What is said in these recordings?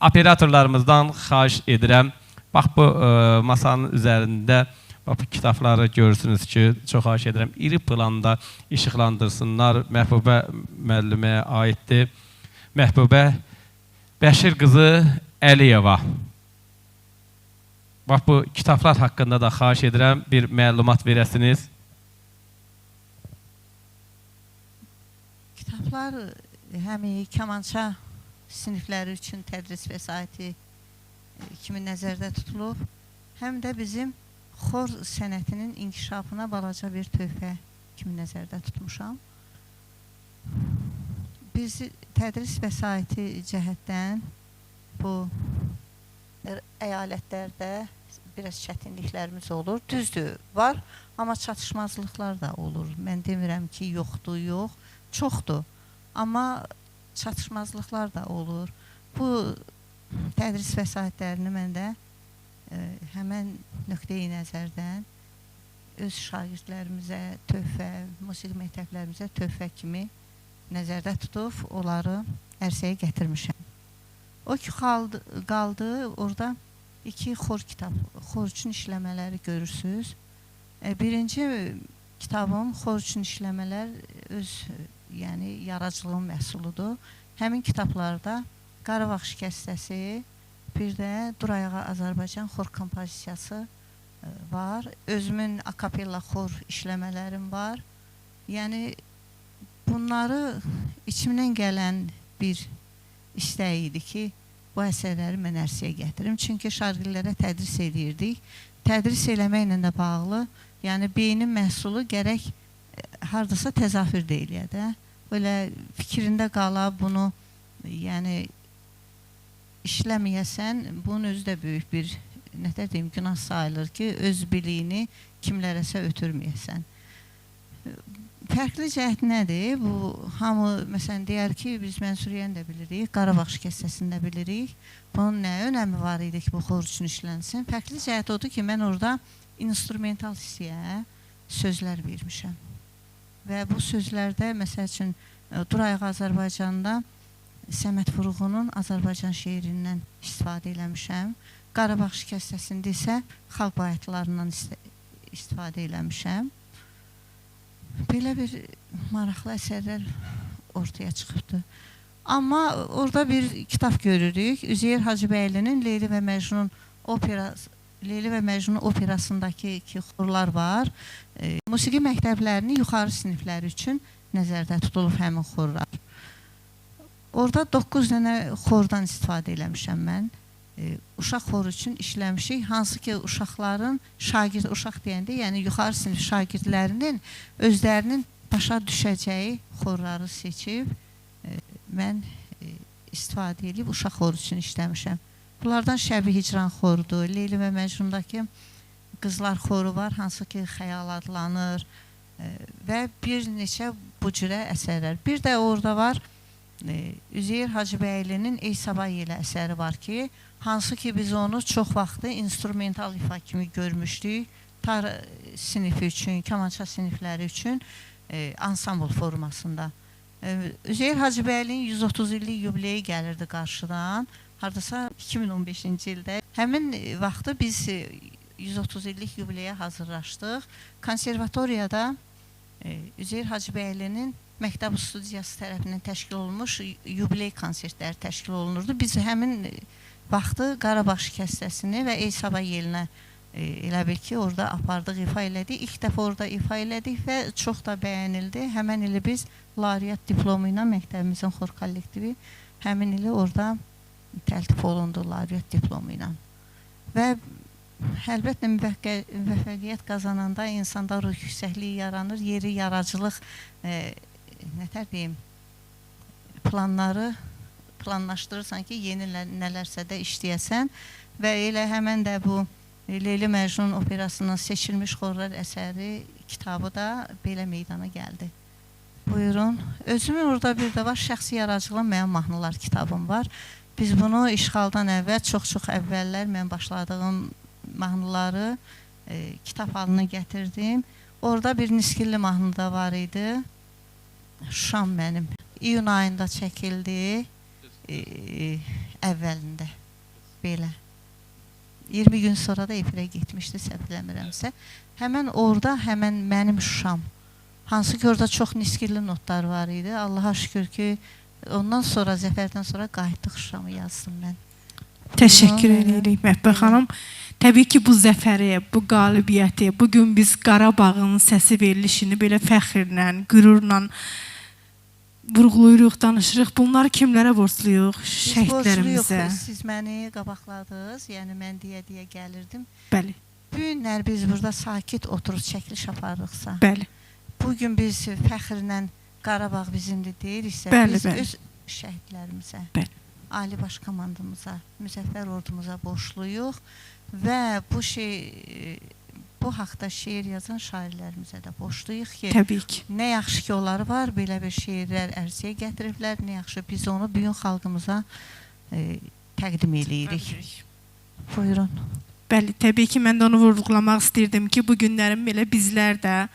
operatorlarımızdan xahiş edirəm. Bax bu masanın üzərində bu kitabları görürsünüz ki, çox xahiş edirəm. İri planda işıqlandırsınlar. Məhbubə müəlliməyə aiddir. Məhbubə Bəşir qızı Əliyeva. Bax bu kitablar haqqında da xahiş edirəm bir məlumat verəsiniz. Kitablar həm kamança sinifləri üçün tədris vəsaiti kimi nəzərdə tutulub, həm də bizim xor sənətinin inkişafına balaca bir töhfə kimi nəzərdə tutmuşam. Biz tədris vəsaiti cəhətdən bu əyalətlərdə biraz çətinliklərimiz olur. Düzdür, var, amma çatışmazlıqlar da olur. Mən demirəm ki, yoxdur, yox, çoxdur. Amma çatışmazlıqlar da olur. Bu tədris vəsaitlərini mən də həmən nöqteyi nəzərdən öz şagirdlərimizə töhfə, musiqi məktəblərimizə töhfə kimi nəzərdə tutub, onları ərsəyə gətirmişəm. O ki, qaldı, orada 2 xor kitab, xor üçün işləmələri görürsünüz. Birinci kitabım xor üçün işləmələr öz yaradıcılığın məhsuludur. Həmin kitablarda Qarabağ şikəstəsi, bir də Durayağa Azərbaycan xor kompozisiyası var. Özümün akapella xor işləmələrim var. Yəni, bunları içimdən gələn bir istək idi ki, bu əsərləri mən ərsəyə gətirim. Çünki şagirdlərə tədris edirdik. Tədris eləməklə də bağlı, yəni beynin məhsulu gərək haradasa təzahür deyiləyə də. Böyle fikrində qala bunu, yəni işləməyəsən, bunun özü də böyük bir, nətər deyim, günah sayılır ki, öz biliyini kimlərəsə ötürməyəsən. Fərqli cəhət nədir? Bu, hamı, məsələn, deyər ki, biz Mənsuriyəni də bilirik, Qarabağ şikəstəsini də bilirik. Bunun nə önəmi var idi ki, bu xor üçün işlənsin? Fərqli cəhət odur ki, mən orada instrumental hissəyə sözlər vermişəm. Və bu sözlərdə, məsəl üçün, Durayağı Azərbaycanda Səməd Vurğunun Azərbaycan şeirindən istifadə eləmişəm. Qarabağ şikəstəsində isə xalq bayatlarından istifadə eləmişəm. Belə bir maraqlı əsərlər ortaya çıxıbdır. Amma orada bir kitab görürük. Üzeyir Hacıbəylinin Leyli və Məcnun operasındakı xorlar var. Musiqi məktəblərinin yuxarı sinifləri üçün nəzərdə tutulub həmin xorlar. Orada 9 dənə xordan istifadə eləmişəm mən. Uşaq xoru üçün işləmişik. Hansı ki, uşaqların, uşaq deyəndə, yəni yuxarı sinif şagirdlərinin özlərinin başa düşəcəyi xorları seçib, mən istifadə edib uşaq xoru üçün işləmişəm. Bunlardan Şəbi Hicran xorudur, Leyli və Məcnundakı qızlar xoru var, hansı ki, xəyal adlanır və bir neçə bu cürə əsərlər. Bir də orada var, Üzeyir Hacıbəylinin Ey Sabah Yelə əsəri var ki, hansı ki biz onu çox vaxtı instrumental ifa kimi görmüşdük. Tar sinifi üçün, kamança sinifləri üçün ansambl formasında. Üzeyir Hacıbəylinin 130 illik yubileyi gəlirdi qarşıdan. Haradasa 2015-ci ildə. Həmin vaxtı biz 130 illik yubileyə hazırlaşdıq. Konservatoriyada Üzeyir Hacıbəylinin məktəb studiyası tərəfindən təşkil olunmuş yubiley konsertləri təşkil olunurdu. Biz həmin vaxtı Qarabağ şikəstəsini və Ey Sabah Yelinə elə bil ki, orada apardıq, ifa elədik. İlk dəfə orada ifa elədik və çox da bəyənildi. Həmən ili biz Lariyyat diplomu ilə məktəbimizin xor kollektivi həmin ili orada təltif olundu Lariyyat diplomu ilə. Və əlbəttə müvəffəqiyyət qazananda insanda ruh yüksəkliyi yaranır, yeri yaradıcılıq, nətər deyim, planlaşdırırsan ki, yeni nələrsə də işləyəsən və elə həmən də bu Leyli Məcnun operasından seçilmiş xorlar əsəri kitabı da belə meydana gəldi. Buyurun. Özümün orada bir də var, şəxsi yaradıcılığın mənim mahnılar kitabım var. Biz bunu işğaldan əvvəl, çox-çox əvvəllər mən başladığım mahnıları kitab halına gətirdim. Orada bir Niskilli mahnı da var idi. Şam mənim. İyun ayında çəkildi. əvvəlində belə. 20 gün sonra da efirə getmişdi, səhv eləmirəmsə. Həmən orada, həmən mənim Şuşam. Hansı ki, orada çox niskirli notlar var idi. Allaha şükür ki, ondan sonra, zəfərdən sonra qayıtdıq Şuşamı yazdım mən. Təşəkkür edirik Məhbə xanım. Təbii ki, bu zəfəri, bu qalibiyyəti, bugün biz Qarabağın səsi verilişini belə fəxrlə, qürurla vurğulayırıq, danışırıq. Bunları kimlərə borcluyuq? Şəhidlərimizə. Siz məni qabaqladınız, yəni mən deyə gəlirdim. Bəli. Bu günlər biz burada sakit oturub çəkiliş aparırıqsa, Bəli. bugün biz fəxrlə Qarabağ bizimdir deyiriksə, biz öz şəhidlərimizə, Ali Baş Komandamıza, Müzəffər Ordumuza borçluyuq və bu haqda şeir yazan şairlərimizə də borçluyuq ki, təbii ki, nə yaxşı ki, onları var, belə bir şeirlər ərsəyə gətiriblər, nə yaxşı biz onu bugün xalqımıza təqdim eləyirik. Buyurun. Bəli, təbii ki, mən də onu vurğulamaq istəyirdim ki, bu günlərin belə bizlər də,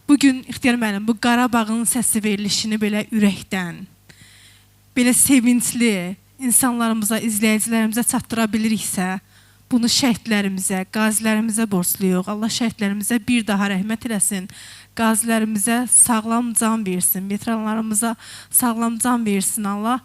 bugün İxtiyar müəllim, bu Qarabağın səsi verilişini belə ürəkdən, belə sevincli insanlarımıza, izləyicilərimizə çatdıra biliriksə, bunu şəhidlərimizə, qazilərimizə borcluyuq. Allah şəhidlərimizə bir daha rəhmət eləsin, qazilərimizə sağlam can versin, veteranlarımıza sağlam can versin Allah.